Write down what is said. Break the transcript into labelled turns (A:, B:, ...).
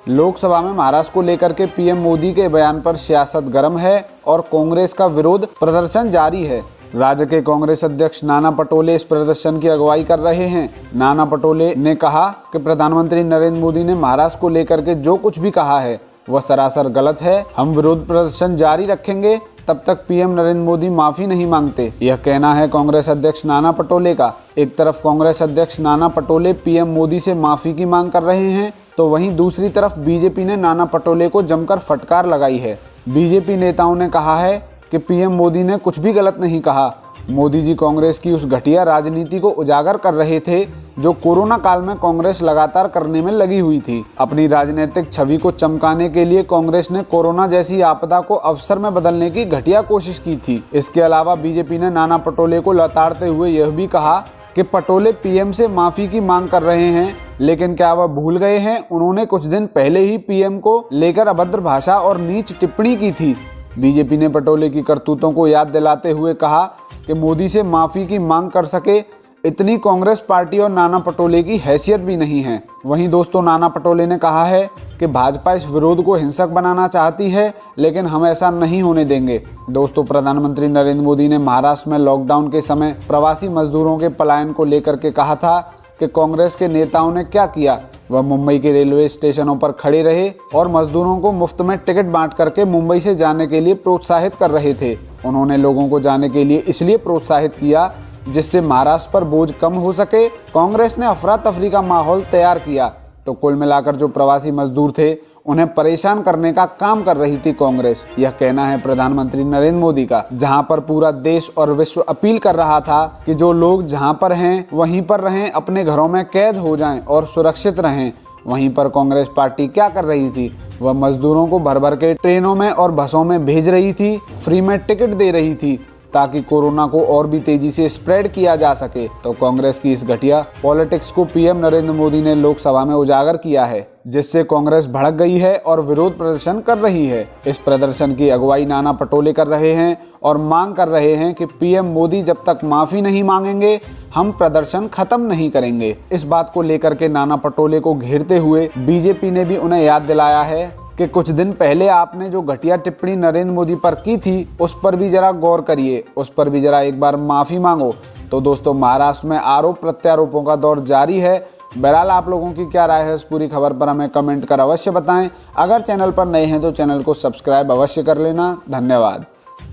A: लोकसभा में महाराष्ट्र को लेकर के पीएम मोदी के बयान पर सियासत गर्म है और कांग्रेस का विरोध प्रदर्शन जारी है। राज्य के कांग्रेस अध्यक्ष नाना पटोले इस प्रदर्शन की अगुवाई कर रहे हैं। नाना पटोले ने कहा कि प्रधानमंत्री नरेंद्र मोदी ने महाराष्ट्र को लेकर के जो कुछ भी कहा है वह सरासर गलत है। हम विरोध प्रदर्शन जारी रखेंगे तब तक पीएम नरेंद्र मोदी माफी नहीं मांगते, यह कहना है कांग्रेस अध्यक्ष नाना पटोले का। एक तरफ कांग्रेस अध्यक्ष नाना पटोले पीएम मोदी से माफी की मांग कर रहे हैं तो वहीं दूसरी तरफ बीजेपी ने नाना पटोले को जमकर फटकार लगाई है। बीजेपी नेताओं ने कहा है कि पीएम मोदी ने कुछ भी गलत नहीं कहा। मोदी जी कांग्रेस की उस घटिया राजनीति को उजागर कर रहे थे जो कोरोना काल में कांग्रेस लगातार करने में लगी हुई थी। अपनी राजनीतिक छवि को चमकाने के लिए कांग्रेस ने कोरोना जैसी आपदा को अवसर में बदलने की घटिया कोशिश की थी। इसके अलावा बीजेपी ने नाना पटोले को लताड़ते हुए यह भी कहा कि पटोले पीएम से माफी की मांग कर रहे हैं, लेकिन क्या वह भूल गए हैं उन्होंने कुछ दिन पहले ही पीएम को लेकर अभद्र भाषा और नीच टिप्पणी की थी। बीजेपी ने पटोले की करतूतों को याद दिलाते हुए कहा कि मोदी से माफी की मांग कर सके इतनी कांग्रेस पार्टी और नाना पटोले की हैसियत भी नहीं है। वहीं दोस्तों, नाना पटोले ने कहा है कि भाजपा इस विरोध को हिंसक बनाना चाहती है, लेकिन हम ऐसा नहीं होने देंगे। दोस्तों, प्रधानमंत्री नरेंद्र मोदी ने महाराष्ट्र में लॉकडाउन के समय प्रवासी मजदूरों के पलायन को लेकर के कहा था कि कांग्रेस के नेताओं ने क्या किया। वह मुंबई के रेलवे स्टेशनों पर खड़े रहे और मजदूरों को मुफ्त में टिकट बांट करके मुंबई से जाने के लिए प्रोत्साहित कर रहे थे। उन्होंने लोगों को जाने के लिए इसलिए प्रोत्साहित किया जिससे महाराष्ट्र पर बोझ कम हो सके। कांग्रेस ने अफरा तफरी का माहौल तैयार किया तो कुल मिलाकर जो प्रवासी मजदूर थे उन्हें परेशान करने का काम कर रही थी कांग्रेस। यह कहना है प्रधानमंत्री नरेंद्र मोदी का, जहां पर पूरा देश और विश्व अपील कर रहा था कि जो लोग जहां पर हैं वहीं पर रहें, अपने घरों में कैद हो जाएं और सुरक्षित रहें। वहीं पर कांग्रेस पार्टी क्या कर रही थी, वह मजदूरों को भर भर के ट्रेनों में और बसों में भेज रही थी, फ्री में टिकट दे रही थी ताकि कोरोना को और भी तेजी से स्प्रेड किया जा सके। तो कांग्रेस की इस घटिया पॉलिटिक्स को पीएम नरेंद्र मोदी ने लोकसभा में उजागर किया है, जिससे कांग्रेस भड़क गई है और विरोध प्रदर्शन कर रही है। इस प्रदर्शन की अगुवाई नाना पटोले कर रहे हैं और मांग कर रहे हैं कि पीएम मोदी जब तक माफी नहीं मांगेंगे हम प्रदर्शन खत्म नहीं करेंगे। इस बात को लेकर के नाना पटोले को घेरते हुए बीजेपी ने भी उन्हें याद दिलाया है कि कुछ दिन पहले आपने जो घटिया टिप्पणी नरेंद्र मोदी पर की थी उस पर भी जरा गौर करिए, उस पर भी जरा एक बार माफी मांगो। तो दोस्तों, महाराष्ट्र में आरोप प्रत्यारोपों का दौर जारी है। बहरहाल आप लोगों की क्या राय है इस पूरी खबर पर हमें कमेंट कर अवश्य बताएं। अगर चैनल पर नए हैं तो चैनल को सब्सक्राइब अवश्य कर लेना। धन्यवाद।